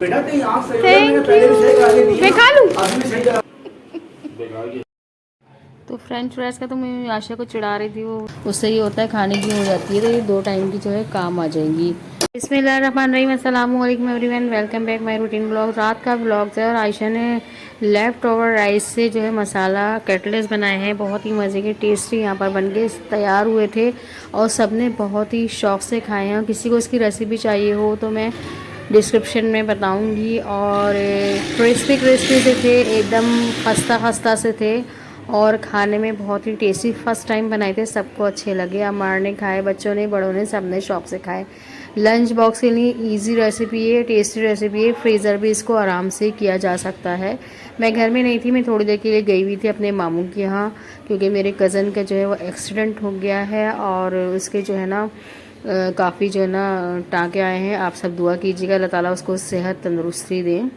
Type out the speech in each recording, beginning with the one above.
बेटा तेरी आँख सही है, मैंने पहले भी सही करा दी है। मैं खा लूं। अभी भी सही करा। तो फ्रेंच फ्राइज का तो मैं आशा को चिढ़ा रही थी, वो उससे ये होता है खाने की हो जाती है, तो ये 2 टाइम की जो है काम आ जाएंगी। बिस्मिल्लाहिर्रहमानिर्रहीम, अस्सलाम वालेकुम everyone, welcome back my routine blog. रात का ब्लॉग है और आयशा ने लेफ्ट ओवर राइस से जो है मसाला कटलेट्स बनाए हैं, बहुत ही मज़े के टेस्टी यहाँ पर बन के तैयार हुए थे और सबने बहुत ही शौक़ से खाए हैं। और किसी को इसकी रेसिपी चाहिए हो तो मैं डिस्क्रिप्शन में बताऊंगी। और क्रिस्पी क्रिस्पी से थे, एकदम खस्ता खस्ता से थे और खाने में बहुत ही टेस्टी। फर्स्ट टाइम बनाए थे, सबको अच्छे लगे। अम्मार ने खाए, बच्चों ने, बड़ों ने, सब ने शौक़ से खाए। लंच बॉक्स के लिए इजी रेसिपी है, टेस्टी रेसिपी है, फ्रीज़र भी इसको आराम से किया जा सकता है। मैं घर में नहीं थी, मैं थोड़ी देर के लिए गई हुई थी अपने मामू के यहाँ, क्योंकि मेरे कज़न का जो है वो एक्सीडेंट हो गया है और उसके जो है ना काफ़ी जो है ना टाँके आए हैं। आप सब दुआ कीजिएगा, अल्लाह ताला उसको सेहत तंदुरुस्ती दें।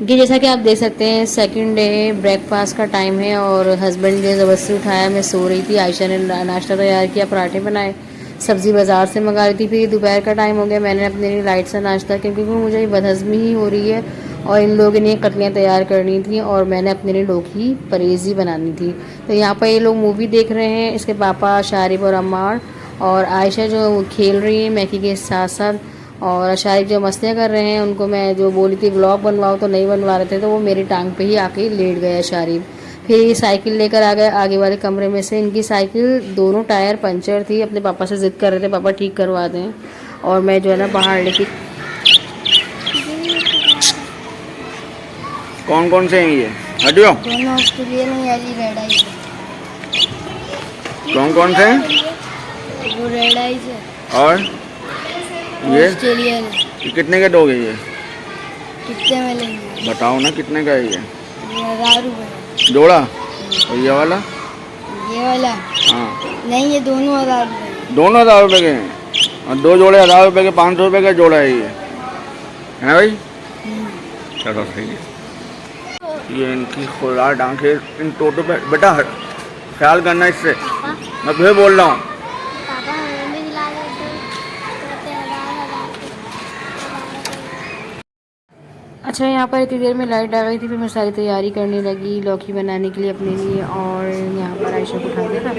कि जैसा कि आप देख सकते हैं सेकंड डे ब्रेकफास्ट का टाइम है और हस्बैंड ने ज़बरदस्ती उठाया, मैं सो रही थी। आयशा ने नाश्ता तैयार किया, पराठे बनाए, सब्ज़ी बाज़ार से मंगा रही थी। फिर दोपहर का टाइम हो गया, मैंने अपने लिए लाइट सा नाश्ता, क्योंकि मुझे बदहज़मी ही हो रही है और इन लोगों के लिए कतलियाँ तैयार करनी थी और मैंने अपने लिए लौकी परहेज़ी बनानी थी। तो यहाँ पर ये लोग मूवी देख रहे हैं, इसके पापा शारिब और अम्मार, और आयशा जो खेल रही है मैकी के साथ साथ, और शारिब जो मस्तियाँ कर रहे हैं। उनको मैं जो बोली थी व्लॉग बनवाओ तो नहीं बनवा रहे थे, तो वो मेरी टांग पे ही आके लेट गया शारिब। फिर ये साइकिल लेकर आ गए आगे वाले कमरे में से। इनकी साइकिल दोनों टायर पंचर थी, अपने पापा से ज़िद कर रहे थे पापा ठीक करवा दें, और मैं जो है ना बाहर लेके। कौन कौन से हैं ये? हटियो। दोनों ऑस्ट्रेलियन है, याली रेड आइज है। कौन कौन से हैं? वो रेड आइज है और ये ऑस्ट्रेलियन है। ये कितने के दोगे ये? कितने में लेंगे? बताओ ना कितने का है ये? ये 1000 रुपये। जोड़ा? और ये वाला? ये वाला हाँ, नहीं, ये दोनों 1000 रुपये। दोनों 1000 रुपये के हैं और 2 जोड़े 1000 रुपये के, 500 रुपये का जोड़ा है ये, है भाई? चलो सही है। ये इनकी खुराक आंखें इन टोटो पे। बेटा ख्याल करना इससे, मैं फिर बोल रहा हूँ। पापा हमें भी दिला देते। अच्छा, यहाँ पर इतनी देर में लाइट आ गई थी, फिर मैं सारी तैयारी करने लगी लौकी बनाने के लिए अपने लिए, और यहाँ पर आयशा को उठा दिया था।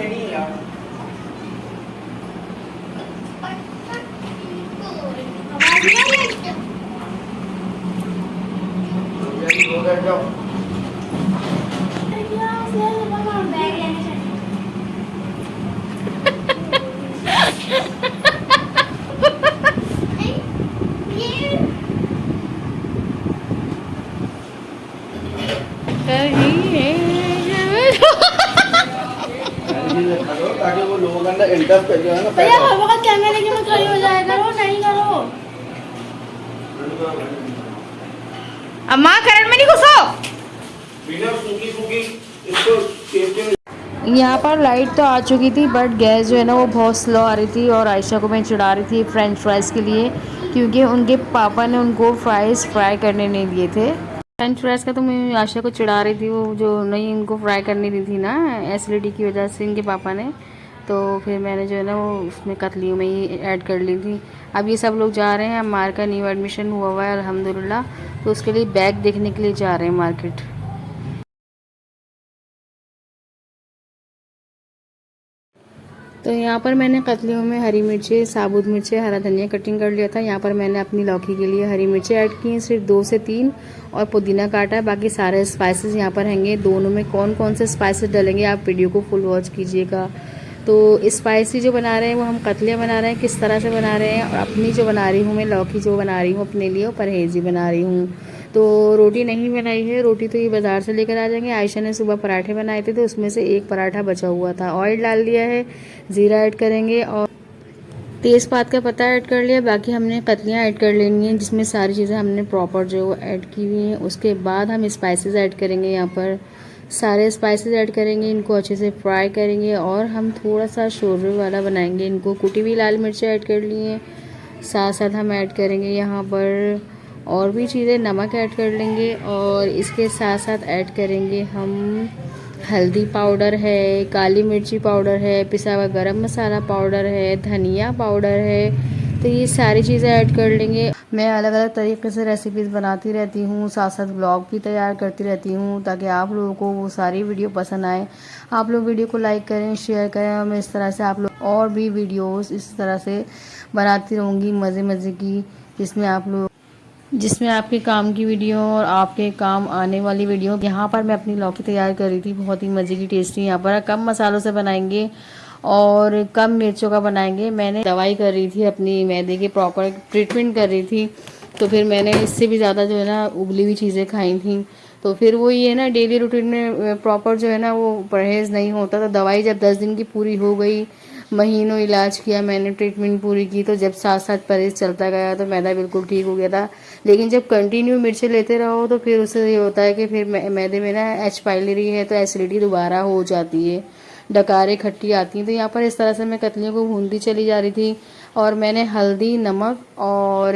ताकि वो लोगों के अंदर इंटरेस्ट कर जो है ना भैया हर वक्त कैमरे लेके मत खड़ी हो जाया करो, नहीं करो। अम्मा करंट में नहीं घुसो। बिना सूखी सूखी इसको टेस्ट। यहाँ पर लाइट तो आ चुकी थी, बट गैस जो है ना वो बहुत स्लो आ रही थी और आयशा को मैं चिढ़ा रही थी फ्रेंच फ्राइज़ के लिए, क्योंकि उनके पापा ने उनको फ्राई करने नहीं दिए थे। फ्रेंच फ्राइज़ का तो मैं आयशा को चिढ़ा रही थी, वो जो नहीं इनको फ्राई करने दी थी ना एसिडिटी की वजह से इनके पापा ने, तो फिर मैंने जो है ना वो उसमें कतलियों में ही ऐड कर ली थी। अब ये सब लोग जा रहे हैं, अम्मार का न्यू एडमिशन हुआ है अल्हम्दुलिल्लाह, तो उसके लिए बैग देखने के लिए जा रहे हैं मार्केट। तो यहाँ पर मैंने कतलियों में हरी मिर्ची, साबुत मिर्ची, हरा धनिया कटिंग कर लिया था। यहाँ पर मैंने अपनी लौकी के लिए हरी मिर्ची ऐड की हैं, सिर्फ 2 से 3, और पुदीना काटा है। बाकी सारे स्पाइसेस यहाँ पर हैंगे। दोनों में कौन कौन से स्पाइसेस डलेंगे आप वीडियो को फुल वॉच कीजिएगा। तो स्पाइसी जो बना रहे हैं वो हम कतलियाँ बना रहे हैं, किस तरह से बना रहे हैं, और अपनी जो बना रही हूँ मैं लौकी जो बना रही हूँ अपने लिए, वो परहेजी बना रही हूँ। तो रोटी नहीं बनाई है, रोटी तो ये बाज़ार से लेकर आ जाएंगे। आयशा ने सुबह पराठे बनाए थे, तो उसमें से एक पराठा बचा हुआ था। ऑयल डाल दिया है, ज़ीरा ऐड करेंगे और तेज़पात का पत्ता ऐड कर लिया। बाकी हमने कतलियाँ ऐड कर लेनी है, जिसमें सारी चीज़ें हमने प्रॉपर जो ऐड की हुई हैं। उसके बाद हम स्पाइसेस ऐड करेंगे, यहाँ पर सारे स्पाइसेस ऐड करेंगे, इनको अच्छे से फ्राई करेंगे और हम थोड़ा सा शोरबे वाला बनाएंगे। इनको कुटी हुई लाल मिर्च ऐड कर ली हैं, साथ साथ हम ऐड करेंगे यहाँ पर और भी चीज़ें, नमक ऐड कर लेंगे, और इसके साथ साथ ऐड करेंगे हम हल्दी पाउडर है, काली मिर्ची पाउडर है, पिसा हुआ गरम मसाला पाउडर है, धनिया पाउडर है, तो ये सारी चीज़ें ऐड कर लेंगे। मैं अलग अलग तरीके से रेसिपीज़ बनाती रहती हूँ, साथ साथ ब्लॉग भी तैयार करती रहती हूँ ताकि आप लोगों को वो सारी वीडियो पसंद आए। आप लोग वीडियो को लाइक करें, शेयर करें और मैं इस तरह से आप लोग और भी वीडियोस इस तरह से बनाती रहूँगी मज़े मज़े की, जिसमें आपके काम की वीडियो और आपके काम आने वाली वीडियो। यहाँ पर मैं अपनी लौकी तैयार कर रही थी, बहुत ही मज़े की टेस्टी। यहाँ पर कम मसालों से बनाएंगे और कम मिर्चों का बनाएंगे। मैंने दवाई कर रही थी, अपनी मैदे की प्रॉपर ट्रीटमेंट कर रही थी, तो फिर मैंने इससे भी ज़्यादा जो है ना उबली हुई चीज़ें खाई थी। तो फिर वो ये ना डेली रूटीन में प्रॉपर जो है ना वो परहेज़ नहीं होता। तो दवाई जब 10 दिन की पूरी हो गई, महीनों इलाज किया मैंने, ट्रीटमेंट पूरी की, तो जब साथ साथ परहेज़ चलता गया तो मैदा बिल्कुल ठीक हो गया था। लेकिन जब कंटिन्यू मिर्चें लेते रहो तो फिर उससे ये होता है कि फिर मैदे में ना एच पाइलरी है तो एसिडिटी दोबारा हो जाती है, डकारें खट्टी आती हैं। तो यहाँ पर इस तरह से मैं कतलियों को भूनती चली जा रही थी और मैंने हल्दी, नमक और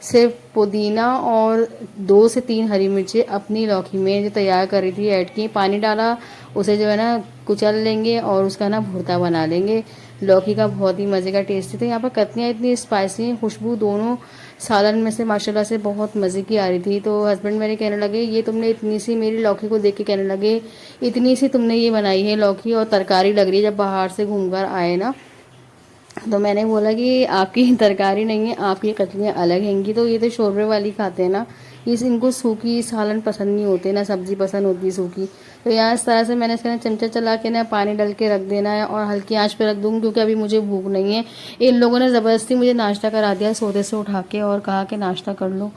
सिर्फ पुदीना और 2 से 3 हरी मिर्चें अपनी लौकी में जो तैयार कर रही थी ऐड की, पानी डाला, उसे जो है ना कुचल लेंगे और उसका ना भुर्ता बना लेंगे लौकी का, बहुत ही मज़े का टेस्ट है। तो यहाँ पर कतलियाँ इतनी स्पाइसी हैं, खुशबू दोनों सालन में से माशाल्लाह से बहुत मज़े की आ रही थी। तो हस्बैंड मेरे कहने लगे ये तुमने इतनी सी, मेरी लौकी को देख के कहने लगे इतनी सी तुमने ये बनाई है लौकी और तरकारी लग रही है जब बाहर से घूमकर आए ना। तो मैंने बोला कि आपकी तरकारी नहीं है, आपकी कतलियाँ अलग हैंगी। तो ये तो शोरबे वाली खाते हैं ना, इनको सूखी सालन पसंद नहीं होते ना, सब्ज़ी पसंद होती है सूखी। तो यहाँ इस तरह से मैंने इसका चमचा चला के ना पानी डाल के रख देना है और हल्की आंच पे रख दूँगी क्योंकि अभी मुझे भूख नहीं है। इन लोगों ने ज़बरदस्ती मुझे नाश्ता करा दिया सोते से उठा के और कहा कि नाश्ता कर लो,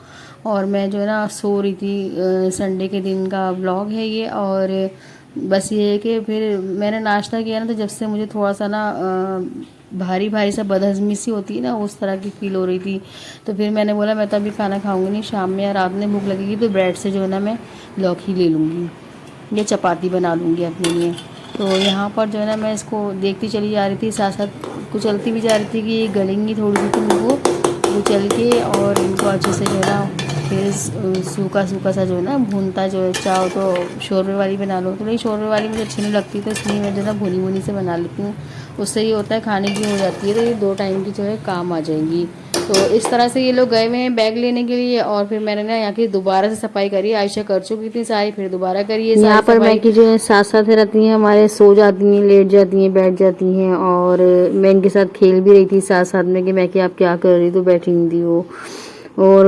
और मैं जो है ना सो रही थी। संडे के दिन का व्लॉग है ये, और बस ये है कि फिर मैंने नाश्ता किया ना तो जब से मुझे थोड़ा सा ना भारी भारी सा बदहज़मी सी होती है ना, उस तरह की फील हो रही थी। तो फिर मैंने बोला मैं तो अभी खाना खाऊंगी नहीं, शाम में या रात में भूख लगेगी तो ब्रेड से जो है ना मैं लौकी ले लूँगी या चपाती बना लूँगी अपने लिए। तो यहाँ पर जो है ना मैं इसको देखती चली जा रही थी, साथ साथ कुचलती भी जा रही थी कि ये गलेंगी थोड़ी सी, तो इनको कुचल के और इनको अच्छे से जो है ना फिर सूखा सूखा सा जो है ना भूनता जो है, चाहो तो शोरबे वाली बना लो। तो नहीं, शोरबे वाली मुझे अच्छी नहीं लगती, तो इसलिए मैं जो है ना भुनी भुनी से बना लेती हूँ, उससे ये होता है खाने की हो जाती है, तो ये 2 टाइम की जो है काम आ जाएंगी। तो इस तरह से ये लोग गए हुए हैं बैग लेने के लिए और फिर मैंने ना यहाँ की दोबारा से सफाई करी। आयशा कर चुकी थी सारी, फिर दोबारा करी। यहाँ पर मैकी जो है साथ साथ रहती हैं हमारे, सो जाती हैं, लेट जाती हैं, बैठ जाती हैं, और मैं इनके साथ खेल भी रही थी साथ साथ में कि मैकी आप क्या कर रही, तो बैठी नहीं थी वो, और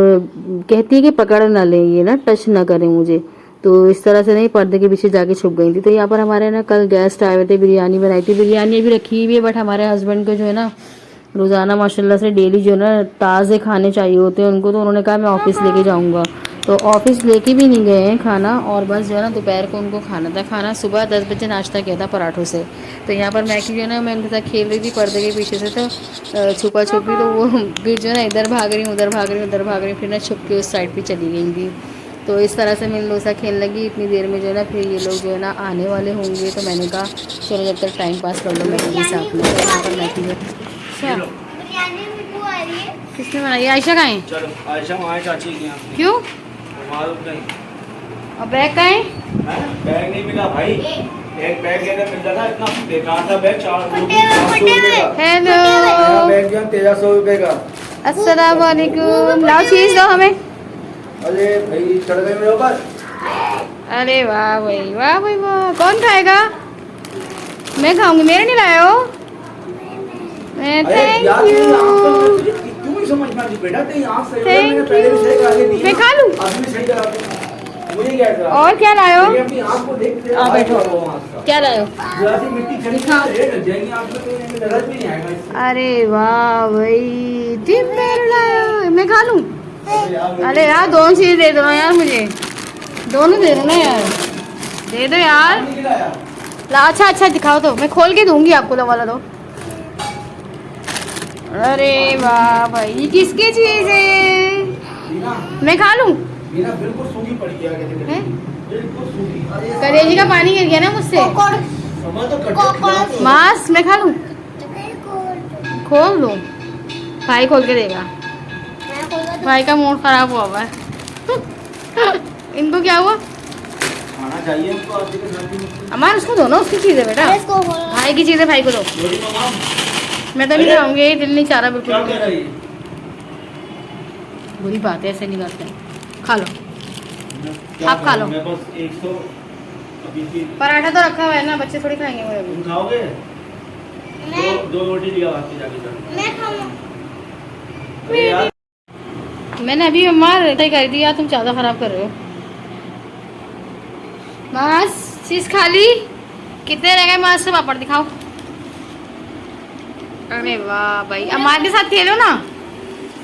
कहती है कि पकड़ ना लें, ये ना टच ना करें मुझे। तो इस तरह से नहीं, पर्दे के पीछे जाके छुप गई थी। तो यहाँ पर हमारे ना कल गेस्ट आए हुए थे, बिरयानी बनाई थी, बिरयानी भी रखी हुई है, बट हमारे हस्बैंड को जो है ना रोज़ाना माशाल्लाह से डेली जो है ना ताज़े खाने चाहिए होते हैं उनको। तो उन्होंने कहा मैं ऑफिस लेके जाऊँगा, तो ऑफिस लेके भी नहीं गए हैं खाना, और बस जो है ना दोपहर को उनको खाना था। खाना सुबह 10 बजे नाश्ता किया था पराठों से। तो यहाँ पर मैकी जो है ना मैं उनके साथ खेल रही थी पर्दे के पीछे से, तो छुपा छुपी, तो वो फिर जो है ना इधर भाग रही, उधर भाग रही, उधर भाग रही, फिर ना छुप के उस साइड पर चली गई थी। तो इस तरह से मैं इन लोगों से खेलने लगी। इतनी देर में जो है ना फिर ये लोग जो है ना आने वाले होंगे, तो मैंने कहा चलो जब तक टाइम पास कर लो मैगी के साथ में। तो यहाँ पर मैगी अच्छा बिरयानी में वो आ रही है। किसने बनाई? आयशा कहाँ है? चलो आयशा वहाँ है चाची के यहाँ। क्यों? मालूम नहीं। और बैग कहाँ है? बैग नहीं मिला भाई, एक बैग लेकर मिलता था, इतना बेकार था बैग, 400 रुपए का। हेलो, बैग दिया 1300 रुपए का। अस्सलाम वालेकुम, लाओ चीज़ दो हमें। अरे भाई चढ़ गए मेरे ऊपर। अरे वाह भाई, वाह भाई वाह, कौन खाएगा? मैं खाऊंगी, मेरे नहीं लाए हो? Thank you. क्यों नहीं समझ में आती बेटा, तेरी आँख सही है, Thank मैंने पहले भी सही करा के दी है। मैं खा लूं? अभी भी सही करा दूं। मुझे क्या करा? और क्या लाए हो? ये अपनी आँख को देख के बैठो। क्या लाए हो? जरा सी मिट्टी खड़ी लग जाएगी आँख में, तो इनमें दर्द भी नहीं आएगा इससे। अरे वाह भाई, टिप मेरे लाए, मैं खा लूं? अरे यार दोनों चीज़ दे दो ना यार, मुझे दोनों दे दो ना यार, दे दो यार। नहीं खिलाया। अच्छा अच्छा दिखाओ तो, मैं खोल के दूंगी आपको, लो वाला दो। अरे वाह भाई, ये किसकी चीज़ है? बीना, मैं खा लूं? बीना बिल्कुल सूखी पड़ी है आगे से। हैं? बिल्कुल सूखी। अरे कलेजी का पानी गिर गया ना मुझसे। समझ तो कट। मांस मैं खा लूं? खोल दूं? भाई खोल के देगा। भाई का मूड खराब हुआ है। इनको क्या हुआ? खाना चाहिए उनको आगे के साथ ही। अमान उसको दो ना, उसकी चीज़ है बेटा, भाई की चीज़ है, भाई को दो। रोटी मंगाओ। मैं तो नहीं खाऊंगी, दिल नहीं चाह रहा क्या बिल्कुल। कह रही है? बुरी बात है, ऐसे नहीं करते हैं। खा लो, आप खा लो। मैं बस 100 अभी की पराठा तो रखा हुआ है ना, बच्चे थोड़ी खाएंगे वो अभी। तुम खाओगे? मैं दो रोटी लिया आपके जाके जाके। मैं खाऊंगा। अरे यार मैंने अभी मार तय कर दिया, तुम ज़्यादा खराब कर रहे हो। बस चीज खा ली। कितने रह गए मास से? पापड़ दिखाओ। अरे वाह भाई, अमार के साथ खेलो ना,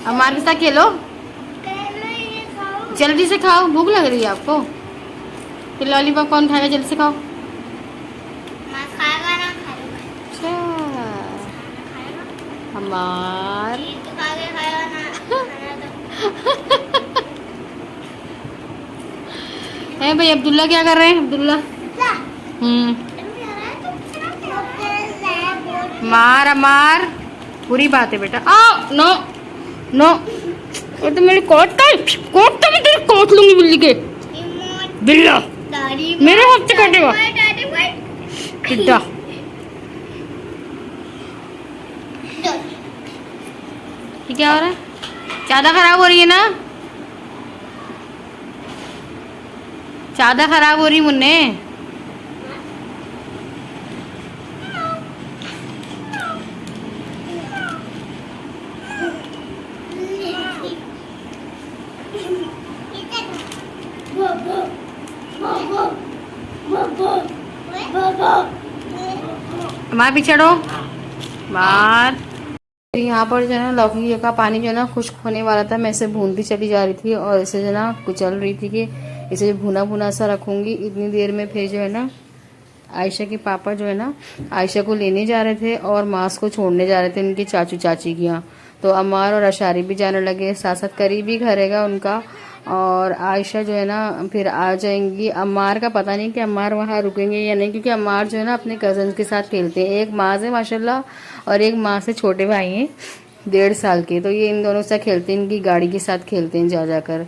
अमार के साथ खेलो। पहले ये खाओ। जल्दी से खाओ, भूख लग रही है आपको। फिर लॉलीपॉप कौन खाएगा? जल्दी से खाओ। मैं खाएगा ना खाएगा। अच्छा, खाएगा। अमार ये तो खा के खाएगा ना। खाना तो। है भाई। अब्दुल्ला क्या कर रहे हैं? अब्दुल्ला मार अमार, बुरी बात है बेटा। आ नो नो, और तो मेरी कोट तो मैं तेरी कोट लूंगी बिल्ली के। बिल्ला मेरे हाथ से काटेगा पिट्टा। ये क्या हो रहा है? ज्यादा खराब हो रही है ना, ज्यादा खराब हो रही मुन्ने। हमारे पीछे हटो बाहर। यहाँ पर जो है ना लौकी का पानी जो है ना खुश्क होने वाला था, मैं इसे भूनती चली जा रही थी और इसे जो है ना कुचल रही थी कि इसे भुना भुना सा रखूंगी। इतनी देर में फिर जो है ना आयशा के पापा जो है ना आयशा को लेने जा रहे थे और मास को छोड़ने जा रहे थे उनके चाचू चाची के यहाँ। तो अम्मार और अशारी भी जाने लगे, साथ साथ करीबी घर रहेगा उनका। और आयशा जो है ना फिर आ जाएंगी। अम्मार का पता नहीं कि अम्मार वहाँ रुकेंगे या नहीं, क्योंकि अम्मार जो है ना अपने कज़न के साथ खेलते हैं। एक माँ से माशाल्लाह और एक माँ से छोटे भाई हैं 1.5 साल के, तो ये इन दोनों से खेलते हैं, इनकी गाड़ी के साथ खेलते हैं जा जाकर।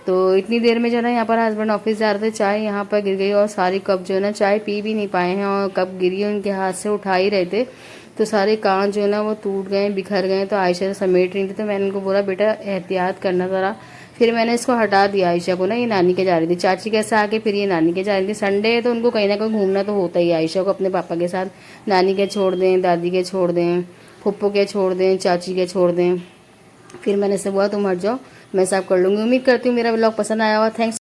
तो इतनी देर में जो है ना यहाँ पर हस्बैंड ऑफिस जा रहे थे, चाय यहाँ पर गिर गई और सारी कप जो है ना चाय पी भी नहीं पाए हैं और कप गिरी उनके हाथ से उठा ही रहे थे, तो सारे कांच जो है ना वो टूट गए बिखर गए। तो आयशा से समेट रही थी, तो मैंने उनको बोला बेटा एहतियात करना ज़रा। फिर मैंने इसको हटा दिया आयशा को ना, ये नानी के जा रही थी, चाची कैसे आके फिर ये नानी के जा रही थी। संडे है तो उनको कहीं ना कहीं घूमना तो होता ही है। आयशा को अपने पापा के साथ नानी के छोड़ दें, दादी के छोड़ दें, फुप्पो के छोड़ दें, चाची के छोड़ दें। फिर मैंने से बोला तुम हट जाओ, मैं सब कर लूँगी। उम्मीद करती हूँ मेरा व्लॉग पसंद आया हुआ। थैंक्स।